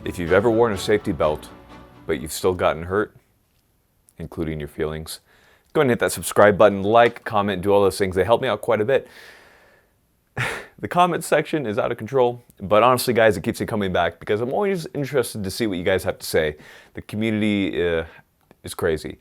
If you've ever worn a safety belt, but you've still gotten hurt, including your feelings, go ahead and hit that subscribe button, like, comment, do all those things. They help me out quite a bit. The comment section is out of control, but honestly, guys, it keeps me coming back because I'm always interested to see what you guys have to say. The community is crazy.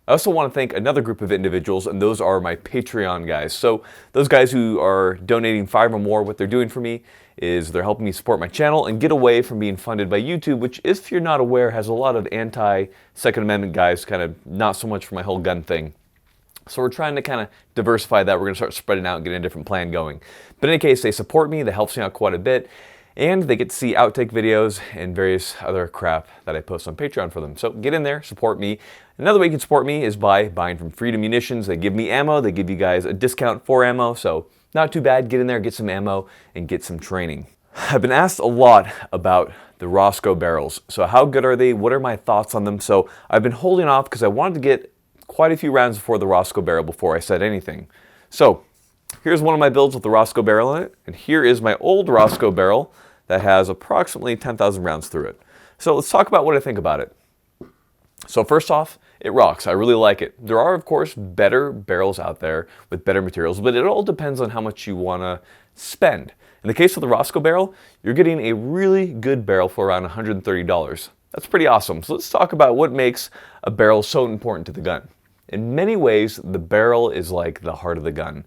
I also want to thank another group of individuals, and those are my Patreon guys. So those guys who are donating $5 or more, what they're doing for me is they're helping me support my channel and get away from being funded by YouTube, which, if you're not aware, has a lot of anti-Second Amendment guys, kind of not so much for my whole gun thing. So we're trying to kind of diversify that. We're going to start spreading out and getting a different plan going. But in any case, they support me. That helps me out quite a bit. And they get to see outtake videos and various other crap that I post on Patreon for them. So get in there, support me. Another way you can support me is by buying from Freedom Munitions. They give me ammo. They give you guys a discount for ammo. So not too bad. Get in there, get some ammo, and get some training. I've been asked a lot about the Rosco barrels. So how good are they? What are my thoughts on them? So I've been holding off because I wanted to get quite a few rounds before the Rosco barrel before I said anything. So here's one of my builds with the Rosco barrel in it, and here is my old Rosco barrel that has approximately 10,000 rounds through it. So let's talk about what I think about it. So first off, it rocks. I really like it. There are, of course, better barrels out there with better materials, but it all depends on how much you want to spend. In the case of the Rosco barrel, you're getting a really good barrel for around $130. That's pretty awesome. So let's talk about what makes a barrel so important to the gun. In many ways, the barrel is like the heart of the gun.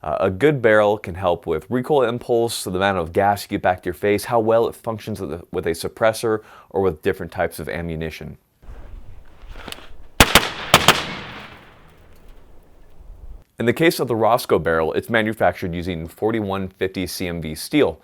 A good barrel can help with recoil impulse, so the amount of gas you get back to your face, how well it functions with a suppressor or with different types of ammunition. In the case of the Rosco barrel, it's manufactured using 4150 CMV steel.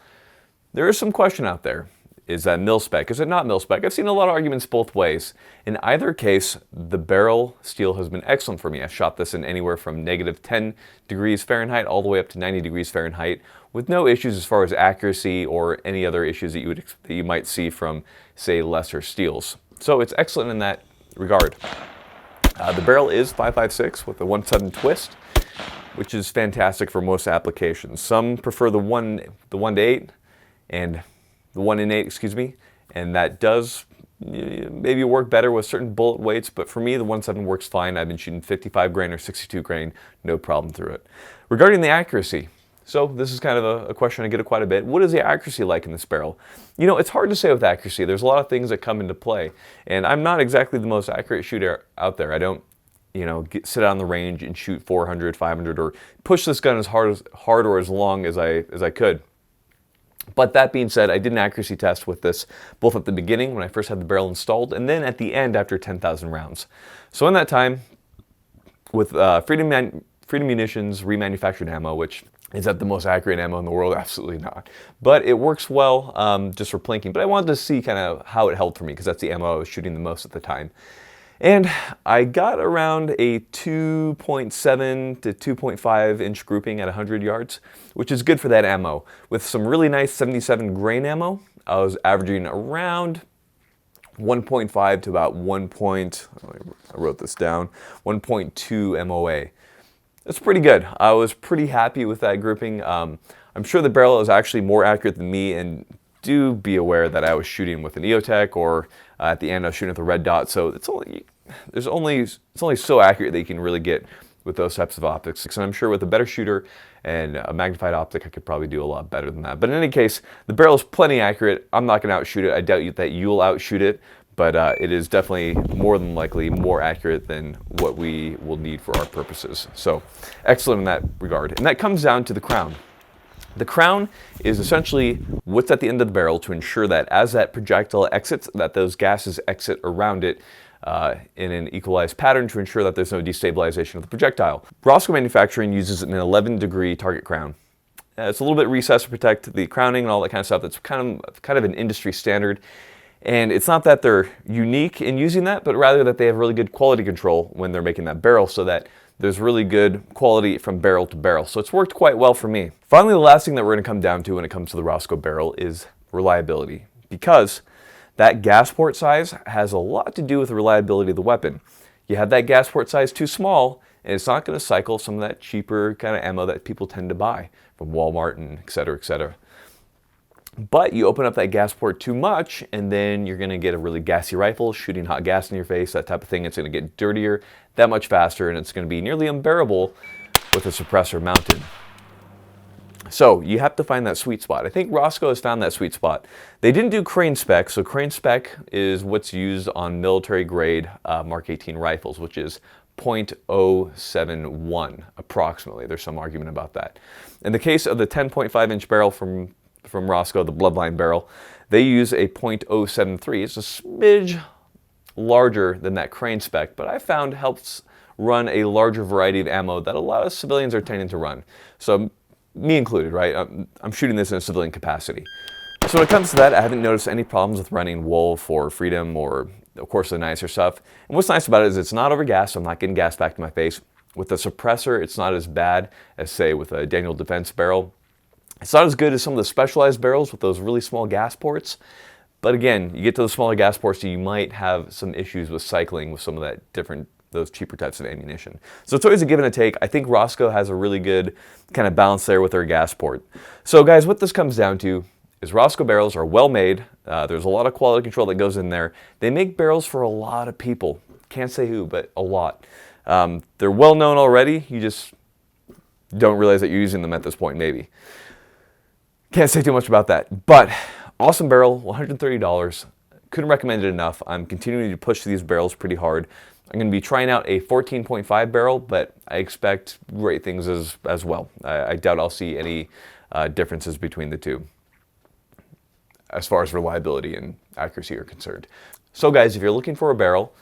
There is some question out there. Is that mil-spec? Is it not mil-spec? I've seen a lot of arguments both ways. In either case, the barrel steel has been excellent for me. I've shot this in anywhere from -10 degrees Fahrenheit all the way up to 90 degrees Fahrenheit with no issues as far as accuracy or any other issues that you might see from, say, lesser steels. So it's excellent in that regard. The barrel is 5.56 with a 1/7 twist, which is fantastic for most applications. Some prefer the 1-8 and the 1-in-8, excuse me, and that does maybe work better with certain bullet weights, but for me, the 1/7 works fine. I've been shooting 55 grain or 62 grain, no problem through it. Regarding the accuracy, so this is kind of a question I get quite a bit. What is the accuracy like in this barrel? You know, it's hard to say with accuracy. There's a lot of things that come into play, and I'm not exactly the most accurate shooter out there. I don't, you know, sit out on the range and shoot 400, 500, or push this gun as hard or as long as I could. But that being said, I did an accuracy test with this both at the beginning when I first had the barrel installed and then at the end after 10,000 rounds. So in that time, with Freedom Munitions remanufactured ammo, which is that the most accurate ammo in the world? Absolutely not. But it works well just for plinking. But I wanted to see kind of how it held for me because that's the ammo I was shooting the most at the time. And I got around a 2.7 to 2.5 inch grouping at 100 yards, which is good for that ammo. With some really nice 77 grain ammo, I was averaging around 1.5 to about I wrote this down, 1.2 MOA. That's pretty good. I was pretty happy with that grouping. I'm sure the barrel is actually more accurate than me, and do be aware that I was shooting with an EOTech, or at the end I was shooting with a red dot, so it's only so accurate that you can really get with those types of optics. And I'm sure with a better shooter and a magnified optic, I could probably do a lot better than that. But in any case, the barrel is plenty accurate. I'm not going to outshoot it. I doubt that you'll outshoot it, but it is definitely more than likely more accurate than what we will need for our purposes. So excellent in that regard. And that comes down to the crown. The crown is essentially what's at the end of the barrel to ensure that as that projectile exits, that those gases exit around it in an equalized pattern to ensure that there's no destabilization of the projectile. Rosco Manufacturing uses an 11-degree target crown. It's a little bit recessed to protect the crowning and all that kind of stuff. That's kind of an industry standard. And it's not that they're unique in using that, but rather that they have really good quality control when they're making that barrel so that there's really good quality from barrel to barrel. So it's worked quite well for me. Finally, the last thing that we're going to come down to when it comes to the Rosco barrel is reliability, because that gas port size has a lot to do with the reliability of the weapon. You have that gas port size too small, and it's not going to cycle some of that cheaper kind of ammo that people tend to buy from Walmart and et cetera, et cetera. But you open up that gas port too much, and then you're gonna get a really gassy rifle, shooting hot gas in your face, that type of thing. It's gonna get dirtier that much faster, and it's gonna be nearly unbearable with a suppressor mounted. So you have to find that sweet spot. I think Rosco has found that sweet spot. They didn't do crane spec, so crane spec is what's used on military grade Mark 18 rifles, which is .071 approximately. There's some argument about that. In the case of the 10.5 inch barrel from Rosco, the Bloodline barrel, they use a .073. It's a smidge larger than that crane spec, but I found helps run a larger variety of ammo that a lot of civilians are tending to run. So me included, right? I'm shooting this in a civilian capacity. So when it comes to that, I haven't noticed any problems with running Wolf or Freedom or, of course, the nicer stuff. And what's nice about it is it's not overgassed, so I'm not getting gas back to my face. With the suppressor, it's not as bad as, say, with a Daniel Defense barrel. It's not as good as some of the specialized barrels with those really small gas ports. But again, you get to the smaller gas ports, you might have some issues with cycling with some of that those cheaper types of ammunition. So it's always a give and a take. I think Rosco has a really good kind of balance there with their gas port. So guys, what this comes down to is Rosco barrels are well made. There's a lot of quality control that goes in there. They make barrels for a lot of people. Can't say who, but a lot. They're well known already. You just don't realize that you're using them at this point, maybe. Can't say too much about that, but awesome barrel, $130. Couldn't recommend it enough. I'm continuing to push these barrels pretty hard. I'm going to be trying out a 14.5 barrel, but I expect great things as well. I doubt I'll see any differences between the two as far as reliability and accuracy are concerned. So guys, if you're looking for a barrel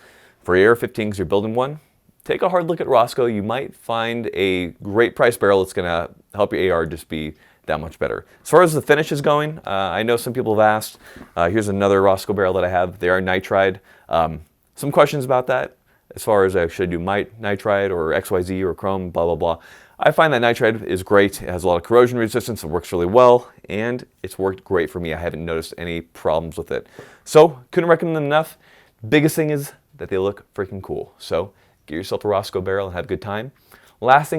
for AR-15 because you're building one, take a hard look at Rosco. You might find a great price barrel that's going to help your AR just be that much better. As far as the finish is going, I know some people have asked. Here's another Rosco barrel that I have. They are nitride. Some questions about that as far as should I do nitride or XYZ or chrome, blah, blah, blah. I find that nitride is great. It has a lot of corrosion resistance. It works really well, and it's worked great for me. I haven't noticed any problems with it. So couldn't recommend them enough. Biggest thing is that they look freaking cool. So get yourself a Rosco barrel and have a good time. I've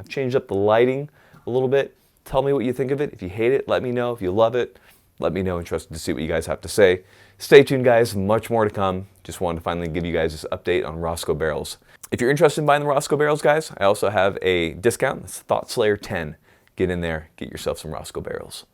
changed up the lighting a little bit. Tell me what you think of it. If you hate it, let me know. If you love it, let me know. Interested to see what you guys have to say. Stay tuned, guys. Much more to come. Just wanted to finally give you guys this update on Rosco barrels. If you're interested in buying the Rosco barrels, guys, I also have a discount. It's Thought Slayer 10. Get in there. Get yourself some Rosco barrels.